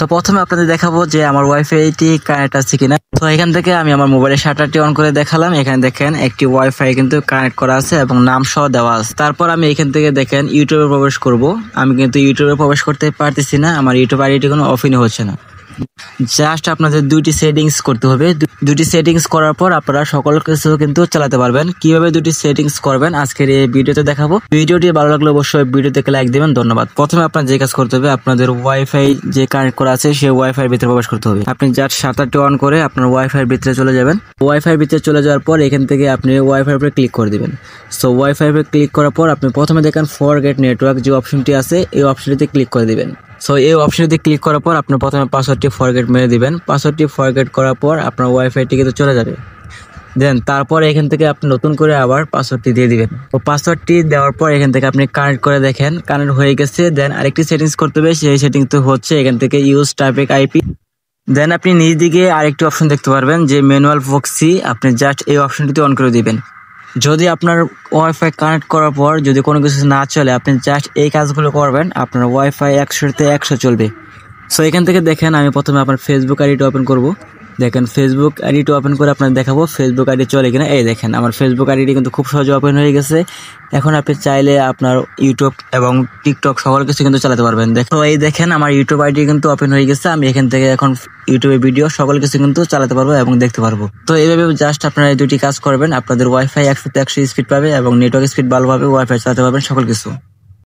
So প্রথমে আপনাদের দেখাবো যে আমার ওয়াইফাইটি কানেক্ট আছে কিনা। তো এখান থেকে আমি আমার মোবাইলের শাটারটি অন করে দেখালাম। এখানে দেখেন একটি ওয়াইফাই কিন্তু কানেক্ট করা আছে এবং নাম সহ দেওয়া আছে। তারপর আমি এখান থেকে দেখেন ইউটিউবে প্রবেশ করব। আমি কিন্তু ইউটিউবে প্রবেশ করতে পারতেছি না, আমার ইউটিউব আইডি কোনো ওপেনই হচ্ছে না। জাস্ট আপনাদের দুইটি সেটিংস করতে হবে। দুটি সেটিংস করার পর আপনারা সকল কিছু কিন্তু চালাতে পারবেন। কিভাবে দুটি সেটিংস করবেন আজকের এই ভিডিওতে দেখাবো। ভিডিওটি ভালো লাগলে অবশ্যই ভিডিওতে লাইক দিবেন। ধন্যবাদ। প্রথমে আপনার যে কাজ করতে হবে, আপনাদের ওয়াইফাই যে কানেক্ট করা আছে সেই ওয়াইফাই ভিতরে প্রবেশ করতে হবে। আপনি জাস্ট শাটারটি অন করে আপনার ওয়াইফাই ভিতরে চলে যাবেন। ওয়াইফাই ভিতরে চলে যাওয়ার পর এখান থেকে আপনি ওয়াইফাই উপরে ক্লিক করে দিবেন। সো ওয়াইফাই উপরে ক্লিক করার পর আপনি প্রথমে দেখেন ফরগেট নেটওয়ার্ক যে অপশনটি আছে এই অপশনটিতে ক্লিক করে দিবেন। সো এই অপশনটিতে ক্লিক করার পর আপনি প্রথমে পাসওয়ার্ডটি ফরগেট মেরে দিবেন। পাসওয়ার্ডটি ফরগেট করার পর আপনার ওয়াইফাইটি কিন্তু চলে যাবে। দেন তারপর এখান থেকে আপনি নতুন করে আবার পাসওয়ার্ডটি দিয়ে দিবেন। ও পাসওয়ার্ডটি দেওয়ার পর এখান থেকে আপনি কানেক্ট করে দেখেন কানেক্ট হয়ে গেছে। দেন আরেকটি সেটিংস করতে হবে, সেই সেটিংস তো হচ্ছে এখান থেকে ইউজ ট্রাফিক আইপি। দেন আপনি নিজ দিকে আরেকটি অপশন দেখতে পারবেন যে ম্যানুয়াল প্রক্সি, আপনি জাস্ট এই অপশনটিতে অন করে দিবেন। যদি আপনার ওয়াইফাই কানেক্ট করার পর যদি কোনো কিছু না চলে, আপনি জাস্ট এই কাজগুলো করবেন, আপনার ওয়াইফাই 100তে 100 চলবে। সো এখান থেকে দেখেন আমি প্রথমে আপনার ফেসবুক আইডিটা ওপেন করব। দেখেন ফেসবুক আইডিটা ওপেন করে আপনার দেখাবো ফেসবুক আইডি চলে কিনা। এই দেখেন আমার ফেসবুক আইডিটি কিন্তু খুব সহজে ওপেন হয়ে গেছে। এখন আপনি চাইলে আপনার ইউটিউব এবং টিকটক সকল কিছু কিন্তু চালাতে পারবেন। তো এই দেখেন আমার ইউটিউব আইডি কিন্তু ওপেন হয়ে গেছে। আমি এখান থেকে এখন ইউটিউবে ভিডিও সকল কিছু কিন্তু চালাতে পারবো এবং দেখতে পারবো। তো এইভাবে জাস্ট আপনারা এই দুটি কাজ করবেন, আপনাদের ওয়াইফাই 100তে 100 স্পিড পাবে এবং নেটওয়ার্ক স্পিড ভালো পাবে, ওয়াইফাই চালাতে পারবেন সকল কিছু।